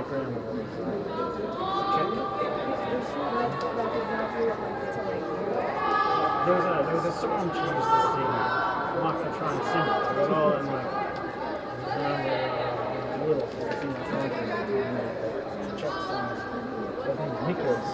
There was a song she used to sing. I'm not gonna try and sing it. It was all in like little sing that song to check songs. So I think Nicholas.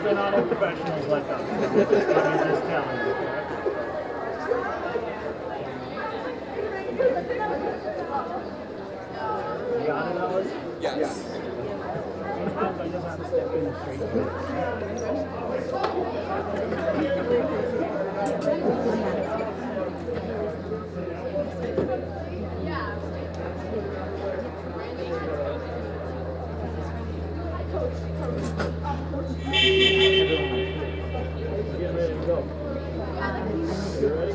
They're not all professionals like us. I'm just telling you. You got it, Alice? Yes. Sometimes I just have to step in and straighten Get ready to go. You ready?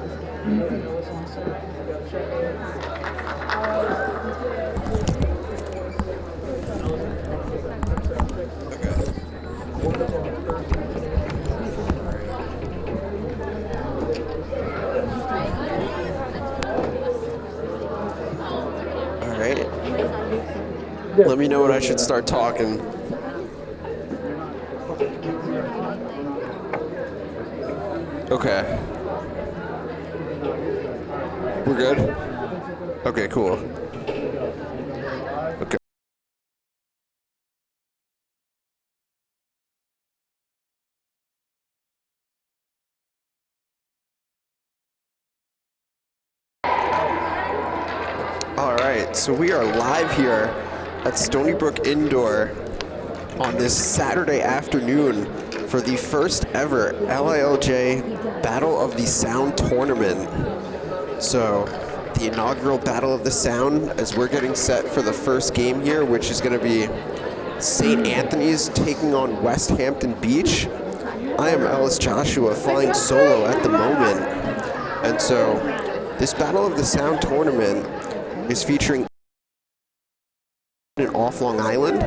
All right. Let me know when I should start talking. Okay. We're good? Okay, cool. Okay. All right, so we are live here at Stony Brook Indoor on this Saturday afternoon for the first ever LILJ Battle of the Sound tournament. So the inaugural Battle of the Sound, as we're getting set for the first game here, which is going to be St. Anthony's taking on Westhampton Beach. I am Ellis Joshua, flying solo at the moment. And so this Battle of the Sound tournament is featuring off Long Island.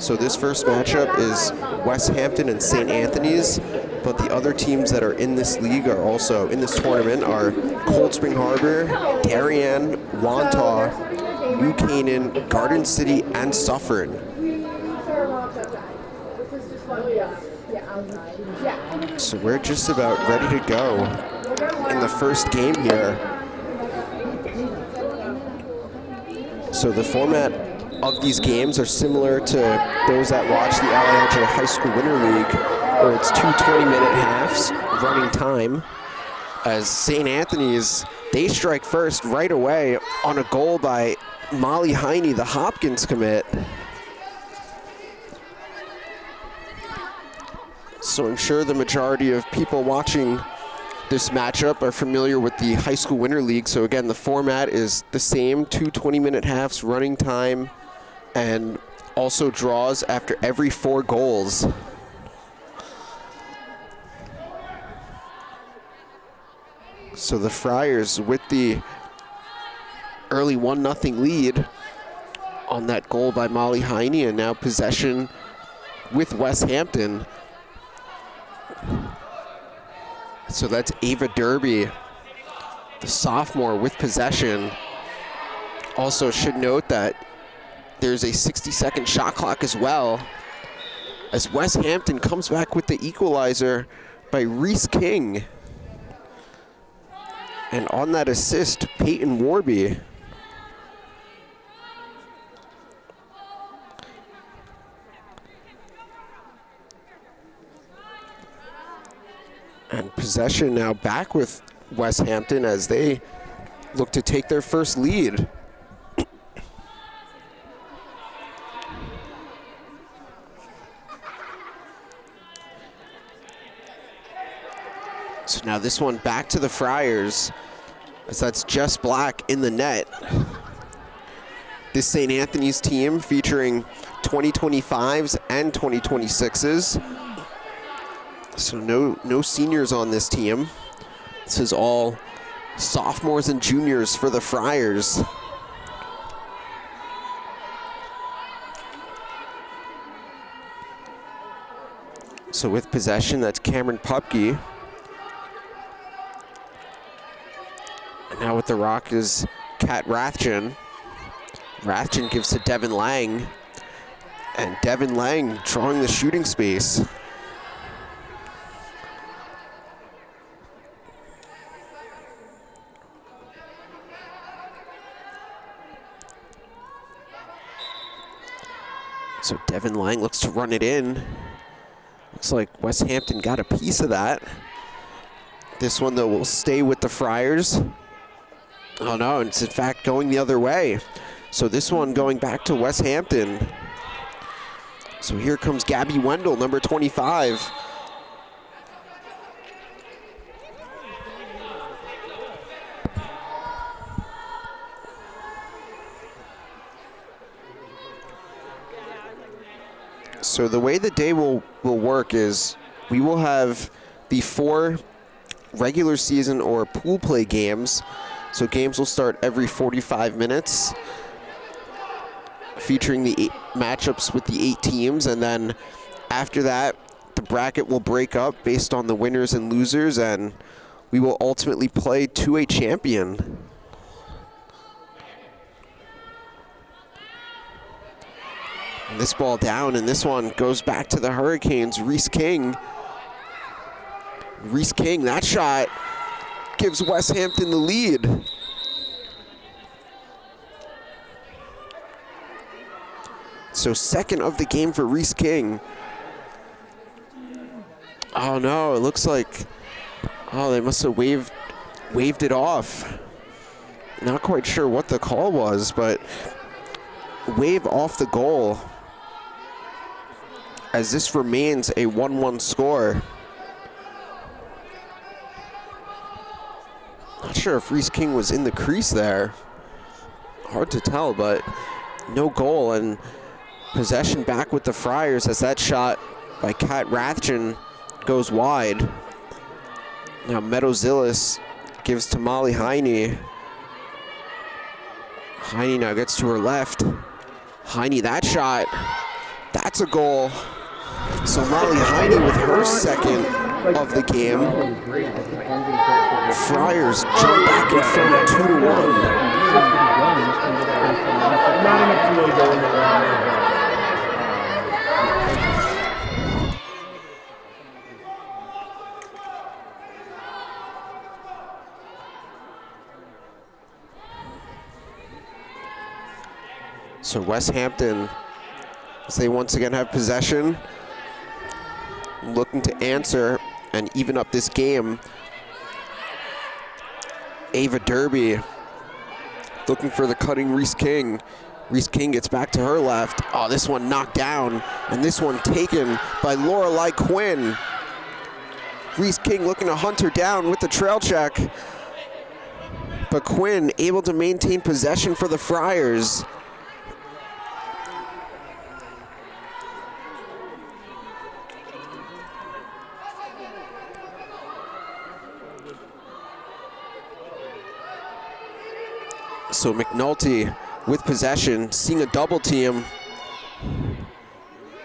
So this first matchup is Westhampton and St. Anthony's, but the other teams that are in this league are also in this tournament are Cold Spring Harbor, Darien, Wantagh, New Canaan, Garden City, and Suffern. So we're just about ready to go in the first game here. So the format of these games are similar to those that watch the LILJ High School Winter League, where it's 2 20-minute halves running time. As St. Anthony's, they strike first right away on a goal by Molly Heine, the Hopkins commit. So I'm sure the majority of people watching this matchup are familiar with the High School Winter League. So again, the format is the same, 2 20-minute halves running time, and also draws after every 4 goals. So the Friars with the early 1-0 lead on that goal by Molly Heine, and now possession with Westhampton. So that's Ava Derby, the sophomore, with possession. Also should note that there's a 60-second shot clock as well. as Westhampton comes back with the equalizer by Reese King. And on that assist, Peyton Warby. And possession now back with Westhampton as they look to take their first lead. So now this one back to the Friars, as that's Jess Black in the net. This St. Anthony's team featuring 2025s and 2026s. So no seniors on this team. This is all sophomores and juniors for the Friars. So with possession, that's Cameron Pupke. And now with the rock is Kat Rathjen. Rathjen gives to Devin Lang. And Devin Lang drawing the shooting space. So Devin Lang looks to run it in. Looks like Westhampton got a piece of that. This one, though, will stay with the Friars. Oh, no, it's in fact going the other way. So this one going back to Westhampton. So here comes Gabby Wendell, number 25. So the way the day will work is we will have the 4 regular season or pool play games. So games will start every 45 minutes, featuring the 8 matchups with the 8 teams. And then after that, the bracket will break up based on the winners and losers, and we will ultimately play to a champion. And this ball down, and this one goes back to the Hurricanes. Reese King. Reese King, that shot gives Westhampton the lead. So second of the game for Reese King. Oh no, it looks like, oh, they must have waved it off. Not quite sure what the call was, but wave off the goal, as this remains a 1-1 score. Not sure if Reese King was in the crease there. Hard to tell, but no goal, and possession back with the Friars as that shot by Kat Rathjen goes wide. Now Meadowzillis gives to Molly Heine. Heine now gets to her left. Heine, that shot, that's a goal. So Molly Heine with her second of the game. Friars jump back in front 2-1. So Westhampton, as they once again have possession, looking to answer and even up this game. Ava Derby looking for the cutting Reese King. Reese King gets back to her left. Oh, this one knocked down, and this one taken by Lorelei Quinn. Reese King looking to hunt her down with the trail check, but Quinn able to maintain possession for the Friars. So McNulty with possession, seeing a double team.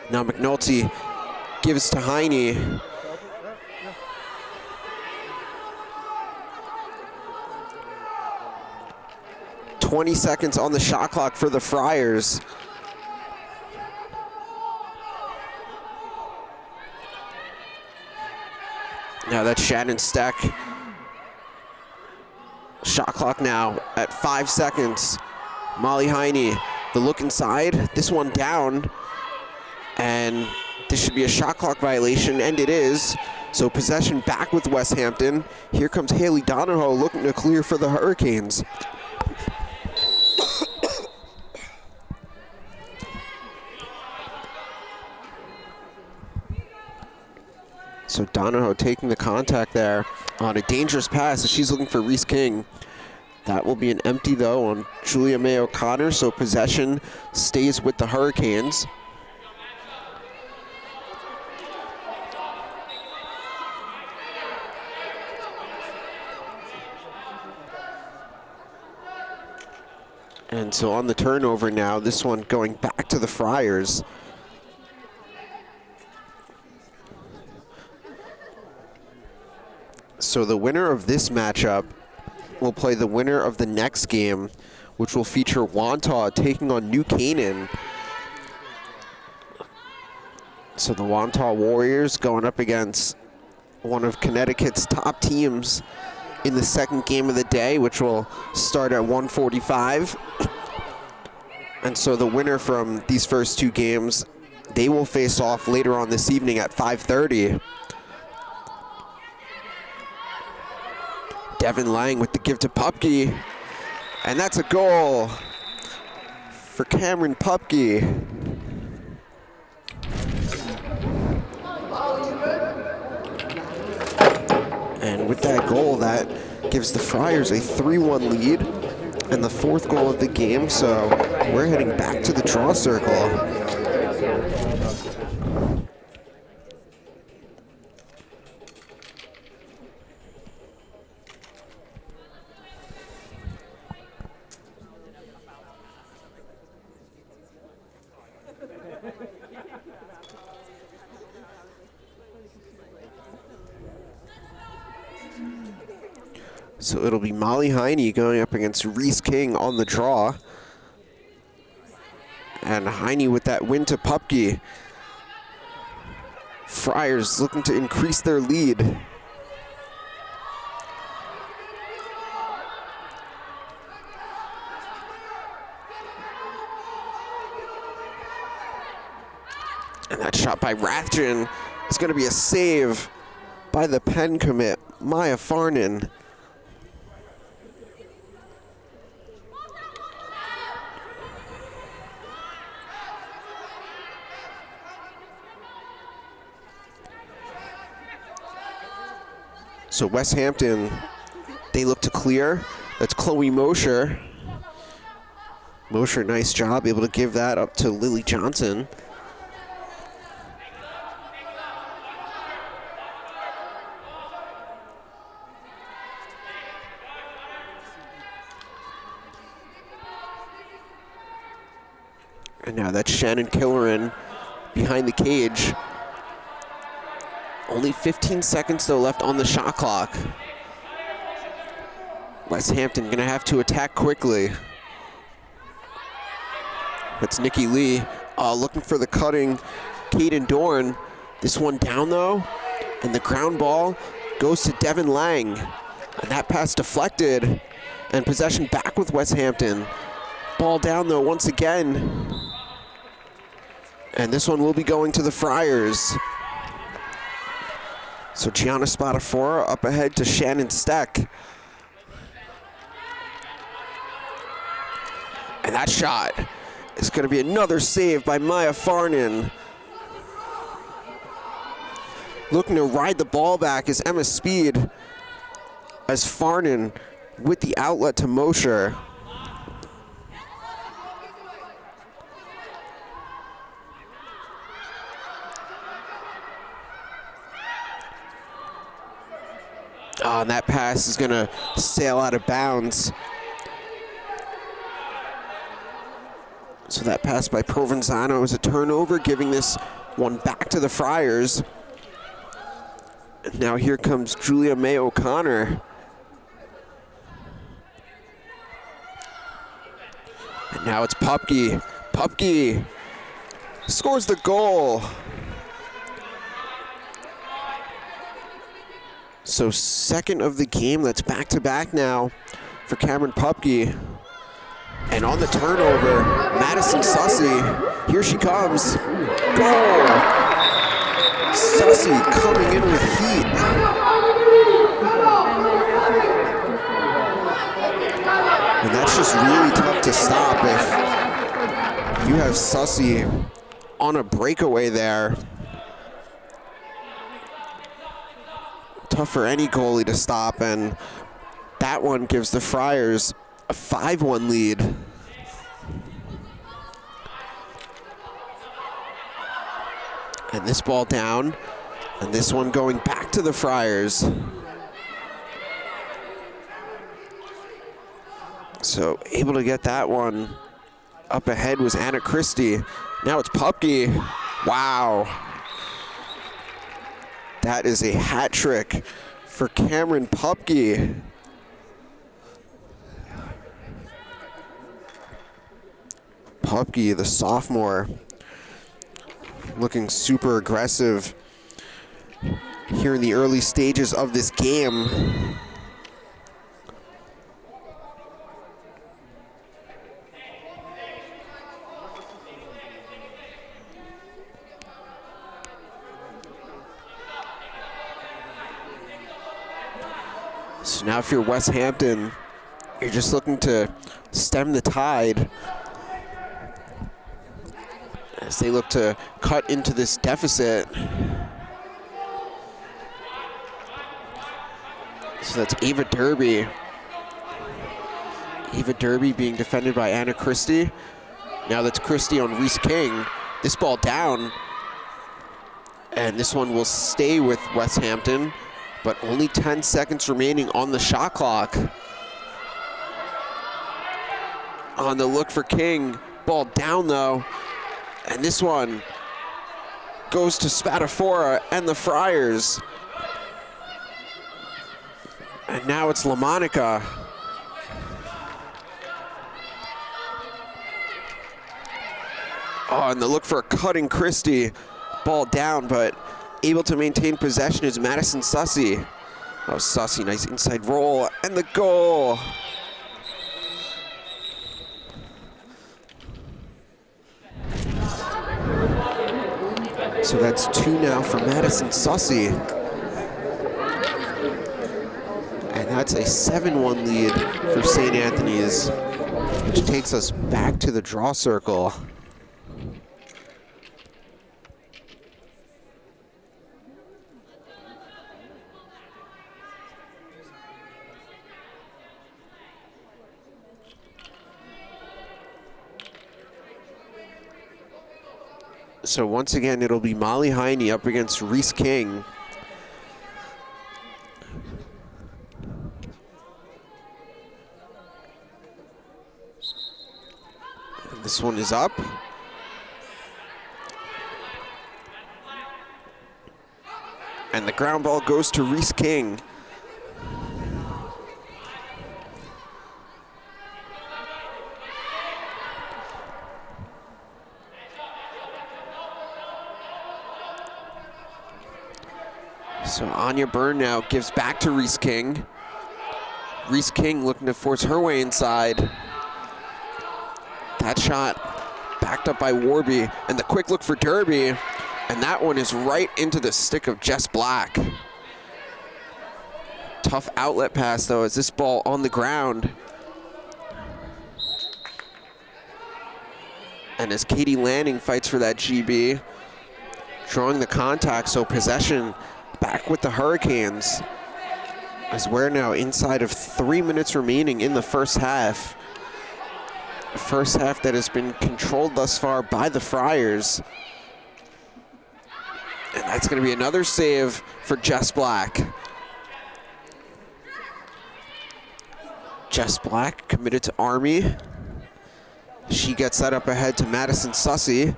Now McNulty gives to Heine. "20 seconds on the shot clock for the Friars. Now that's Shannon Steck. Shot clock now at 5 seconds. Molly Heine, the look inside, this one down, and this should be a shot clock violation, and it is. So possession back with Westhampton. Here comes Haley Donahoe looking to clear for the Hurricanes. So Donahoe taking the contact there on a dangerous pass as she's looking for Reese King. That will be an empty though on Julia May O'Connor, so possession stays with the Hurricanes. And so on the turnover now, this one going back to the Friars. So the winner of this matchup will play the winner of the next game, which will feature Wantagh taking on New Canaan. So the Wantagh Warriors going up against one of Connecticut's top teams in the second game of the day, which will start at 1:45. And so the winner from these first two games, they will face off later on this evening at 5:30. Devin Lang with the give to Pupke, and that's a goal for Cameron Pupke. And with that goal, that gives the Friars a 3-1 lead and the fourth goal of the game, so we're heading back to the draw circle. So it'll be Molly Heine going up against Reese King on the draw. And Heine with that win to Pupke. Friars looking to increase their lead. And that shot by Rathjen is going to be a save by the Penn commit, Maya Farnan. So Westhampton, they look to clear. That's Chloe Mosher. Mosher, nice job, able to give that up to Lily Johnson. And now that's Shannon Killeran behind the cage. Only 15 seconds though left on the shot clock. Westhampton gonna have to attack quickly. That's Nikki Lee looking for the cutting Caden Dorn. This one down though, and the ground ball goes to Devin Lang. And that pass deflected, and possession back with Westhampton. Ball down though once again. And this one will be going to the Friars. So Gianna Spadafora up ahead to Shannon Steck. And that shot is going to be another save by Maya Farnan. Looking to ride the ball back is Emma Speed, as Farnan with the outlet to Mosher. Oh, and that pass is going to sail out of bounds. So that pass by Provenzano is a turnover, giving this one back to the Friars. And now here comes Julia May O'Connor. And now it's Pupke. Pupke scores the goal. So second of the game, that's back-to-back now for Cameron Pupke. And on the turnover, Madison Sussy, here she comes. Goal! Sussy coming in with heat. And that's just really tough to stop if you have Sussy on a breakaway there. Tough for any goalie to stop, and that one gives the Friars a 5-1 lead. And this ball down, and this one going back to the Friars. So able to get that one up ahead was Anna Christie. Now it's Pupke. Wow. That is a hat trick for Cameron Pupke. Pupke, the sophomore, looking super aggressive here in the early stages of this game. So now if you're Westhampton, you're just looking to stem the tide as they look to cut into this deficit. So that's Ava Derby. Ava Derby being defended by Anna Christie. Now that's Christie on Reese King. This ball down. And this one will stay with Westhampton, but only 10 seconds remaining on the shot clock. On the look for King. Ball down though. And this one goes to Spadafora and the Friars. And now it's LaMonica. Oh, and the look for a cutting Christie. Ball down, but able to maintain possession is Madison Sussy. Oh, Sussy, nice inside roll, and the goal. So that's 2 now for Madison Sussy. And that's a 7-1 lead for St. Anthony's, which takes us back to the draw circle. So once again, it'll be Molly Heine up against Reese King. And this one is up. And the ground ball goes to Reese King. So Anya Byrne now gives back to Reese King. Reese King looking to force her way inside. That shot backed up by Warby, and the quick look for Derby, and that one is right into the stick of Jess Black. Tough outlet pass though, as this ball on the ground. And as Katie Lanning fights for that GB, drawing the contact, so possession back with the Hurricanes, as we're now inside of 3 minutes remaining in the first half. A first half that has been controlled thus far by the Friars. And that's going to be another save for Jess Black. Jess Black committed to Army. She gets that up ahead to Madison Sussy.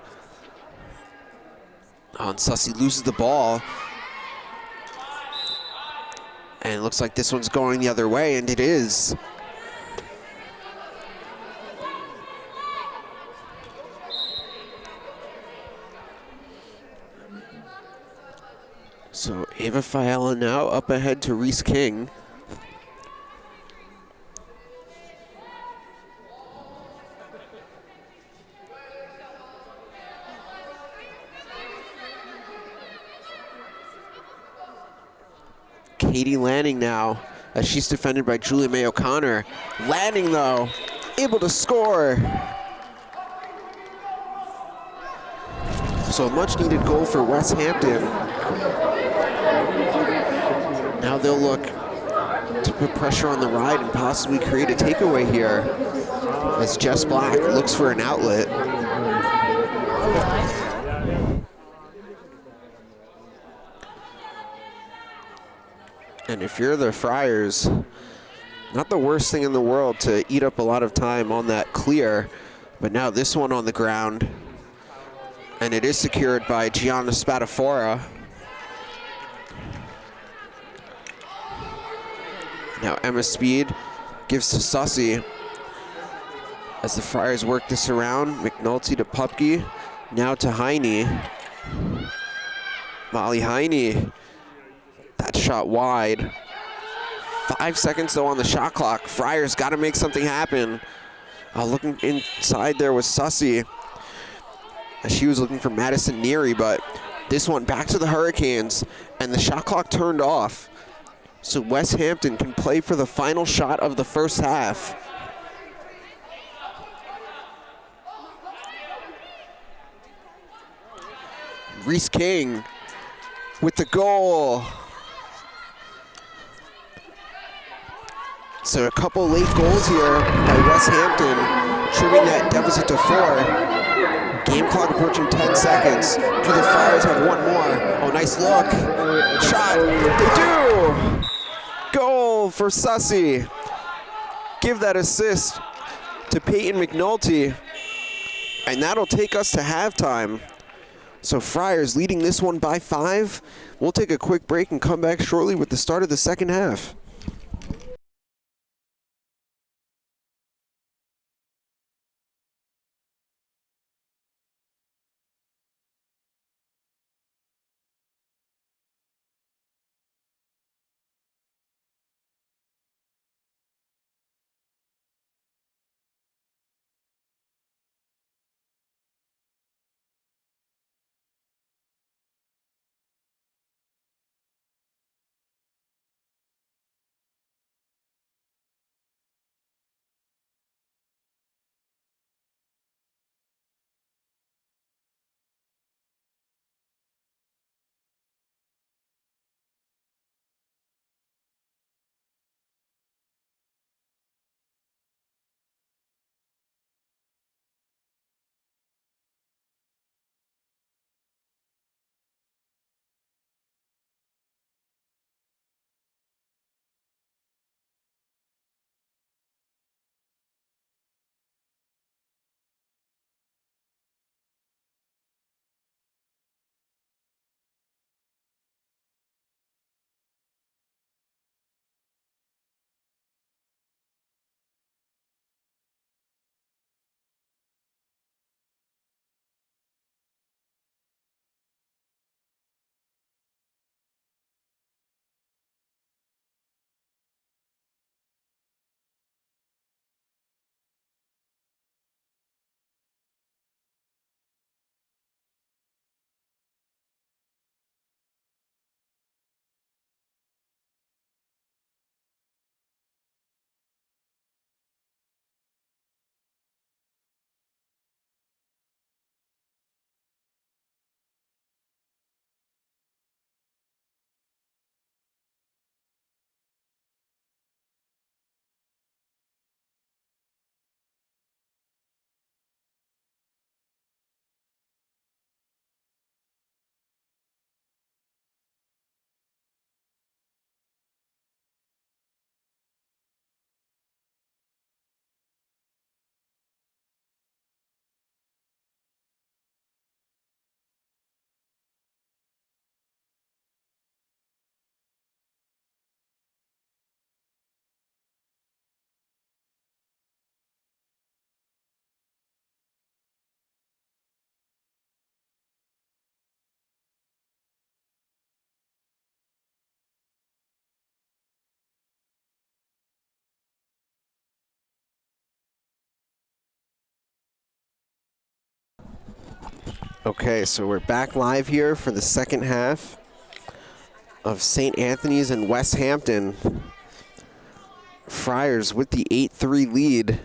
And Sussy loses the ball. And it looks like this one's going the other way, and it is. So Ava Fiala now up ahead to Reese King. Katie Lanning now, as she's defended by Julia May O'Connor. Lanning though, able to score. So a much needed goal for Westhampton. Now they'll look to put pressure on the ride and possibly create a takeaway here as Jess Black looks for an outlet. And if you're the Friars, not the worst thing in the world to eat up a lot of time on that clear, but now this one on the ground, and it is secured by Gianna Spadafora. Now Emma Speed gives to Sussy as the Friars work this around. McNulty to Pupke, now to Heine. Molly Heine, that shot wide. 5 seconds though on the shot clock. Friars got to make something happen. Looking inside there was Sussy. She was looking for Madison Neary, but this one back to the Hurricanes, and the shot clock turned off. So Westhampton can play for the final shot of the first half. Reese King with the goal. So a couple late goals here by Westhampton, trimming that deficit to 4. Game clock approaching 10 seconds. Do the Friars have one more? Oh, nice look. Shot. They do. Goal for Sussy. Give that assist to Peyton McNulty. And that'll take us to halftime. So Friars leading this one by 5. We'll take a quick break and come back shortly with the start of the second half. Okay, so we're back live here for the second half of St. Anthony's and Westhampton. Friars with the 8-3 lead,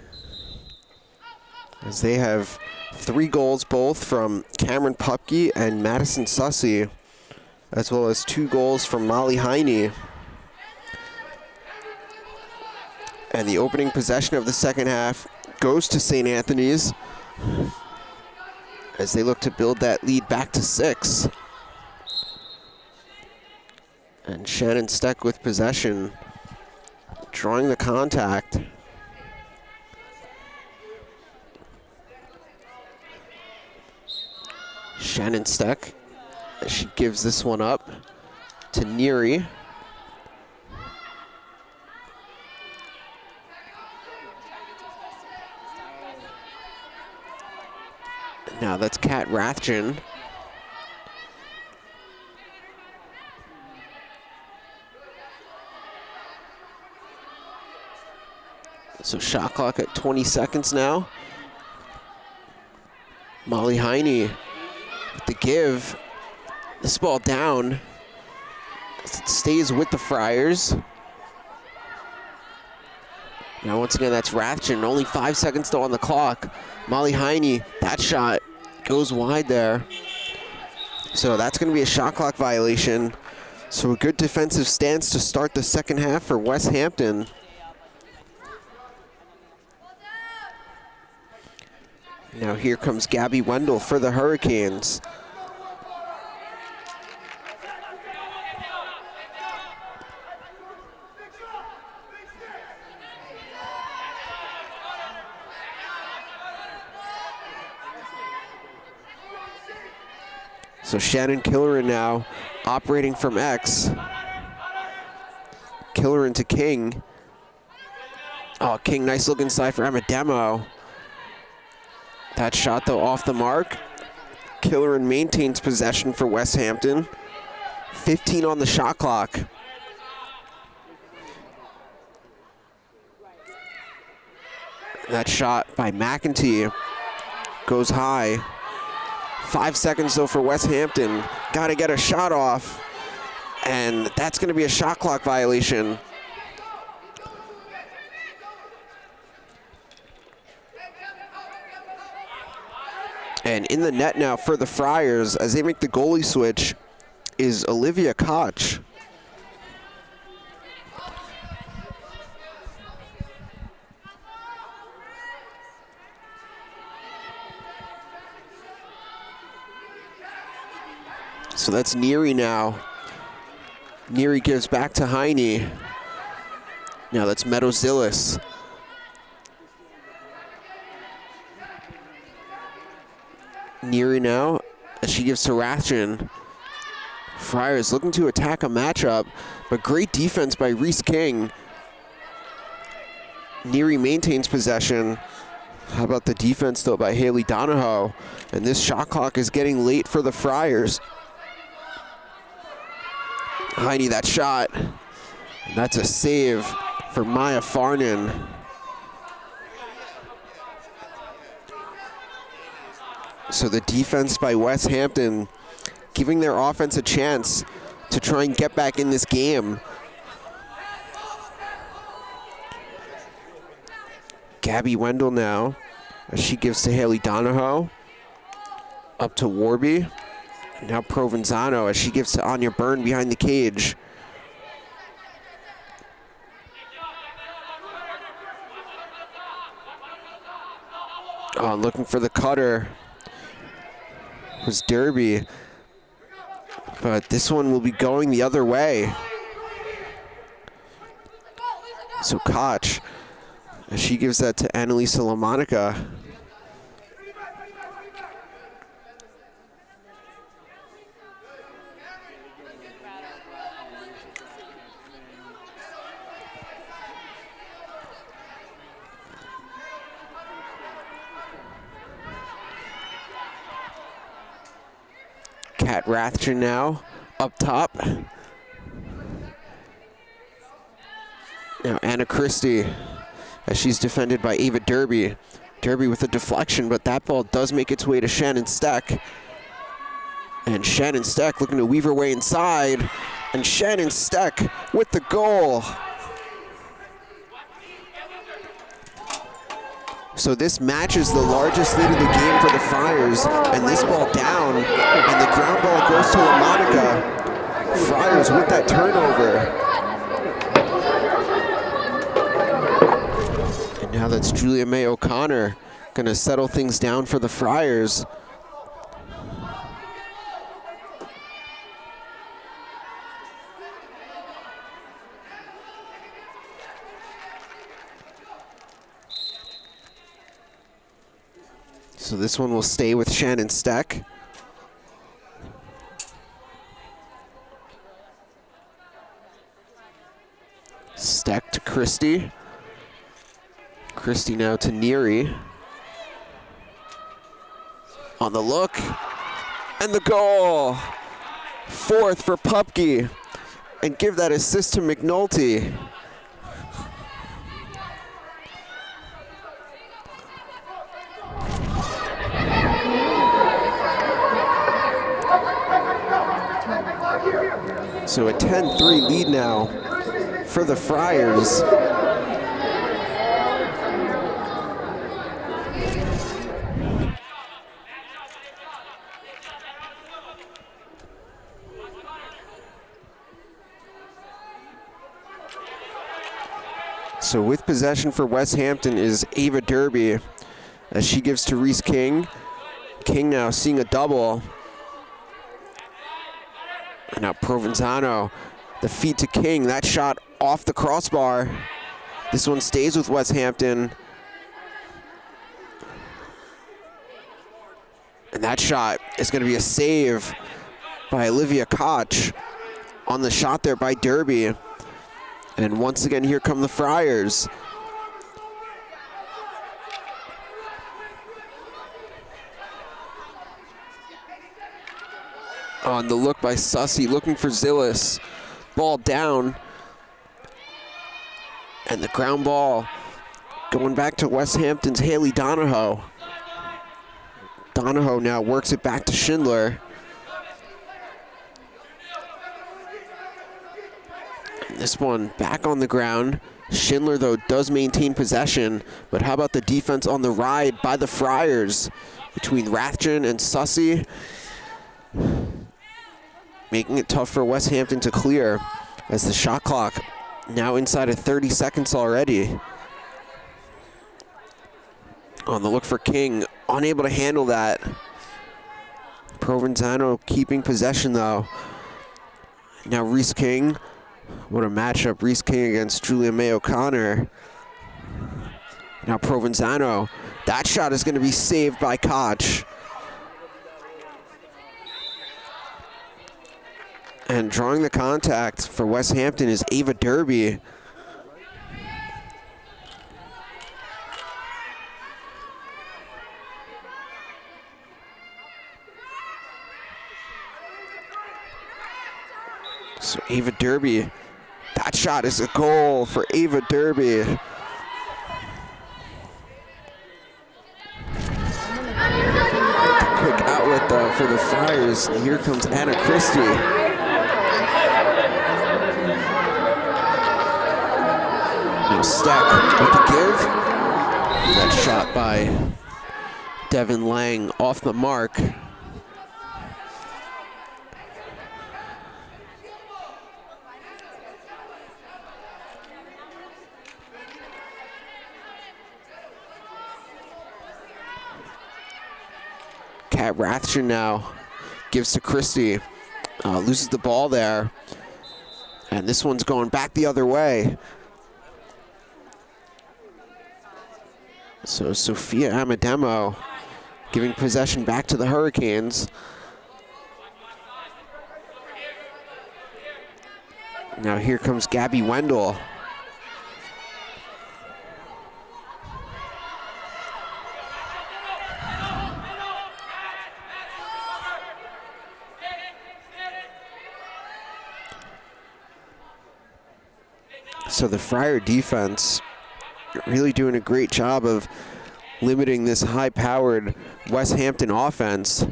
as they have 3 goals both from Cameron Pupke and Madison Sussy, as well as 2 goals from Molly Heine. And the opening possession of the second half goes to St. Anthony's as they look to build that lead back to 6. And Shannon Steck with possession, drawing the contact. Shannon Steck, she gives this one up to Neary. Now that's Kat Rathjen. So shot clock at 20 seconds now. Molly Heine with the give. This ball down. It stays with the Friars. Now once again, that's Rathjen. Only 5 seconds though on the clock. Molly Heine, that shot goes wide there. So that's going to be a shot clock violation. So a good defensive stance to start the second half for Westhampton. Now here comes Gabby Wendell for the Hurricanes. So Shannon Killeran now operating from X. Killeran to King. Oh, King, nice look inside for Emma Demo. That shot, though, off the mark. Killeran maintains possession for Westhampton. 15 on the shot clock. That shot by McEntee goes high. 5 seconds, though, for Westhampton. Got to get a shot off. And that's going to be a shot clock violation. And in the net now for the Friars, as they make the goalie switch, is Olivia Koch. So that's Neary now. Neary gives back to Heine. Now that's Meadows-Zillis. Neary now, as she gives to Rathjen. Friars looking to attack a matchup, but great defense by Reese King. Neary maintains possession. How about the defense, though, by Haley Donahoe? And this shot clock is getting late for the Friars. Heine, that shot. And that's a save for Maya Farnan. So the defense by Westhampton giving their offense a chance to try and get back in this game. Gabby Wendell now, as she gives to Haley Donahoe. Up to Warby. Now Provenzano as she gives to Anya Byrne behind the cage. Oh, looking for the cutter was Derby, but this one will be going the other way. So Koch, as she gives that to Annalisa LaMonica. Kat Rathjen now up top. Now Anna Christie, as she's defended by Ava Derby. Derby with a deflection, but that ball does make its way to Shannon Steck. And Shannon Steck looking to weave her way inside. And Shannon Steck with the goal. So this matches the largest lead of the game for the Friars, and this ball down, and the ground ball goes to LaMonica. Friars with that turnover. And now that's Julia May O'Connor gonna settle things down for the Friars. So this one will stay with Shannon Steck. Steck to Christie. Christie now to Neary. On the look, and the goal. Fourth for Pupke, and give that assist to McNulty. So a 10-3 lead now for the Friars. So with possession for Westhampton is Ava Derby, as she gives to Reese King. King now seeing a double. And now Provenzano, the feed to King. That shot off the crossbar. This one stays with Westhampton. And that shot is going to be a save by Olivia Koch on the shot there by Derby. And once again, here come the Friars. On the look by Sussy, looking for Zillis. Ball down. And the ground ball going back to Westhampton's Haley Donahoe. Donahoe now works it back to Schindler. And this one back on the ground. Schindler, though, does maintain possession, but how about the defense on the ride by the Friars between Rathjen and Sussy? Making it tough for Westhampton to clear as the shot clock now inside of 30 seconds already. On the look for King, unable to handle that. Provenzano keeping possession though. Now Reese King, what a matchup, Reese King against Julia May O'Connor. Now Provenzano, that shot is going to be saved by Koch. And drawing the contact for Westhampton is Ava Derby. So Ava Derby, that shot is a goal for Ava Derby. Quick outlet though for the Friars. And here comes Anna Christie. Now Steck with the give. That shot by Devin Lang off the mark. Kat Rathjen now gives to Christie. Loses the ball there. And this one's going back the other way. So Sophia Amademo giving possession back to the Hurricanes. Now here comes Gabby Wendell. So the Friar defense really doing a great job of limiting this high-powered Westhampton offense.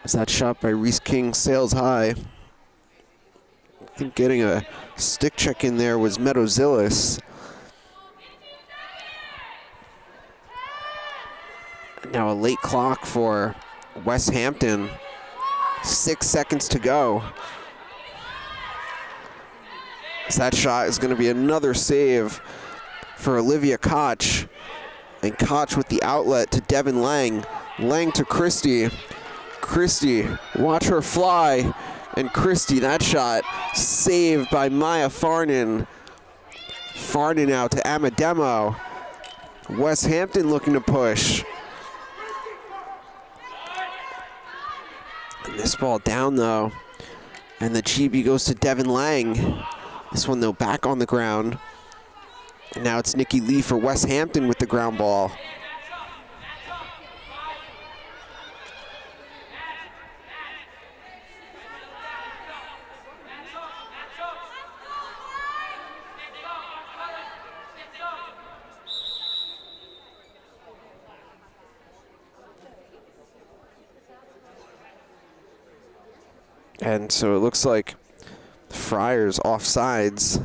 As that shot by Reese King sails high. I think getting a stick check in there was Meadowzillis. Now a late clock for Westhampton. 6 seconds to go. So that shot is going to be another save for Olivia Koch. And Koch with the outlet to Devin Lang. Lang to Christie. Christie, watch her fly. And Christie, that shot saved by Maya Farnan. Farnan out to Amademo. Westhampton looking to push. And this ball down though. And the GB goes to Devin Lang. This one though back on the ground. And now it's Nikki Lee for Westhampton with the ground ball. And so it looks like Friars offsides.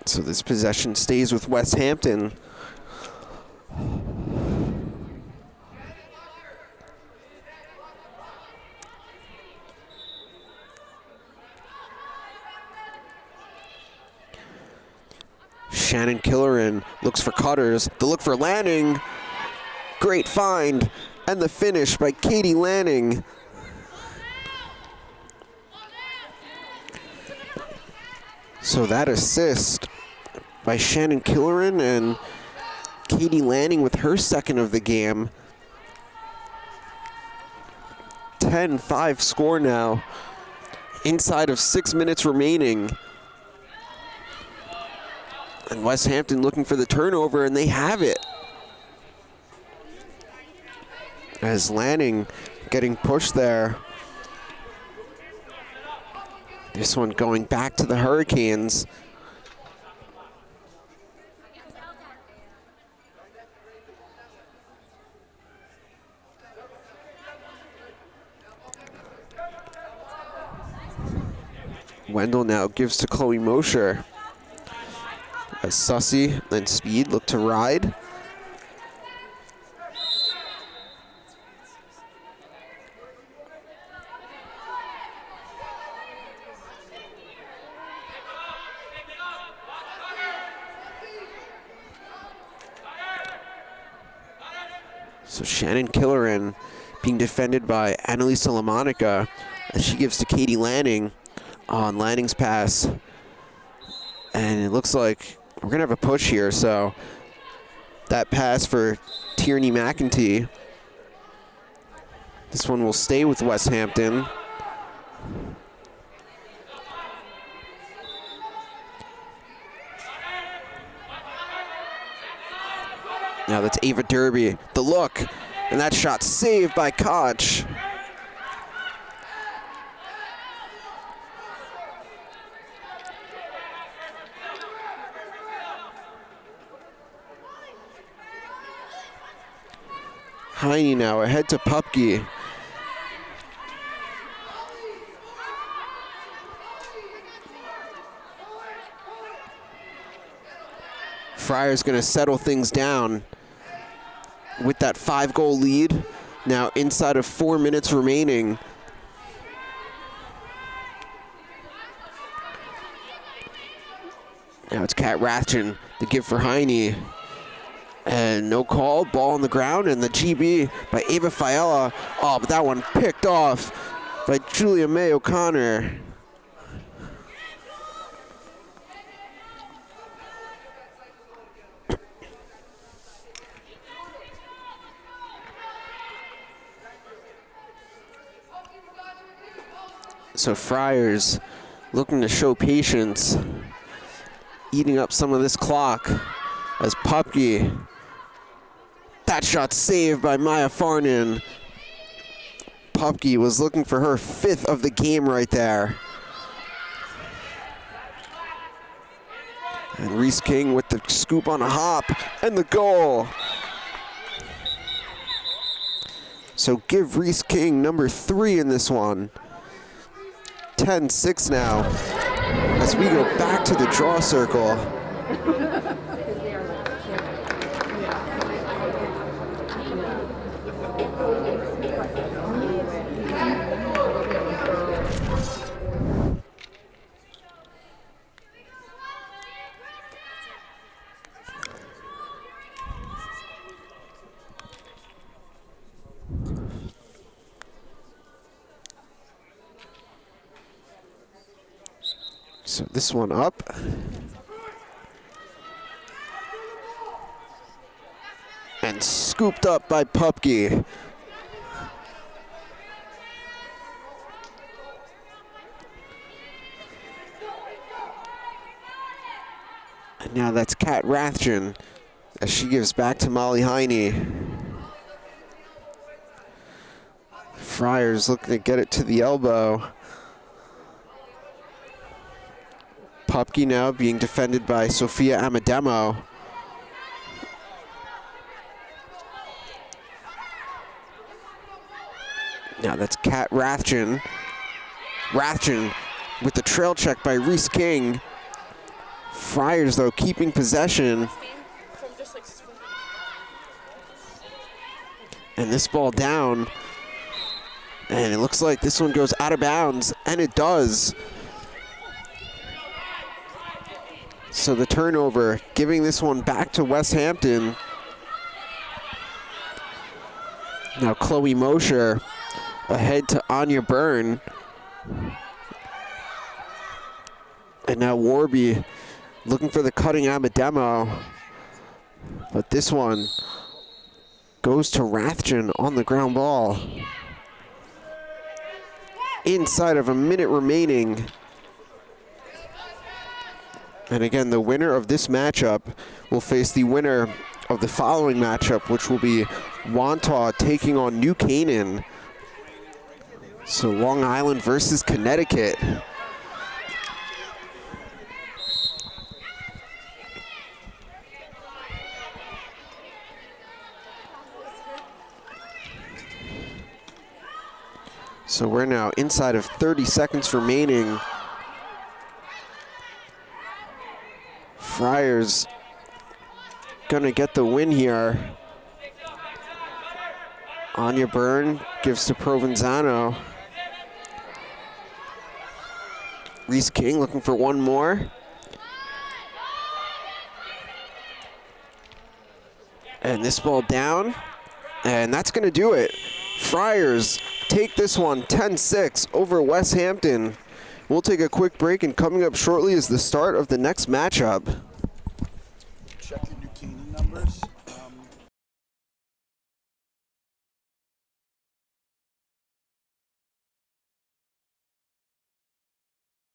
So this possession stays with Westhampton. Shannon Killeran looks for cutters. The look for Lanning. Great find. And the finish by Katie Lanning. So that assist by Shannon Killeran and Katie Lanning with her second of the game. 10-5 score now. Inside of 6 minutes remaining. And Westhampton looking for the turnover, and they have it. As Lanning getting pushed there. This one going back to the Hurricanes. Wendell now gives to Chloe Mosher. As Sussy and Speed look to ride. So Shannon Killeran being defended by Annalisa LaMonica as she gives to Katie Lanning on Lanning's pass. And it looks like we're gonna have a push here, so that pass for Tierney McEntee. This one will stay with Westhampton. Now that's Ava Derby, the look, and that shot saved by Koch. Heine now ahead to Pupke. Friar's gonna settle things down with that 5-goal lead. Now inside of 4 minutes remaining. Now it's Kat Rathjen, the give for Heine. And no call, ball on the ground, and the GB by Ava Fiala. Oh, but that one picked off by Julia May O'Connor. So Friars looking to show patience, eating up some of this clock as Pupke. That shot saved by Maya Farnan. Pupke was looking for her 5th of the game right there. And Reese King with the scoop on a hop and the goal. So give Reese King number 3 in this one. 10-6 now as we go back to the draw circle. So this one up. And scooped up by Pupke. And now that's Kat Rathjen as she gives back to Molly Heine. Friars looking to get it to the elbow. Pupke now being defended by Sophia Amademo. Now that's Kat Rathjen. Rathjen with the trail check by Reese King. Friars, though, keeping possession. And this ball down. And it looks like this one goes out of bounds, and it does. So the turnover, giving this one back to Westhampton. Now Chloe Mosher ahead to Anya Byrne. And now Warby looking for the cutting Amademo. But this one goes to Rathjen on the ground ball. Inside of a minute remaining. And again, the winner of this matchup will face the winner of the following matchup, which will be Wantagh taking on New Canaan. So Long Island versus Connecticut. So we're now inside of 30 seconds remaining. Friars gonna get the win here. Anya Byrne gives to Provenzano. Reese King looking for one more. And this ball down, and that's gonna do it. Friars take this one 10-6 over Westhampton. We'll take a quick break, and coming up shortly is the start of the next matchup.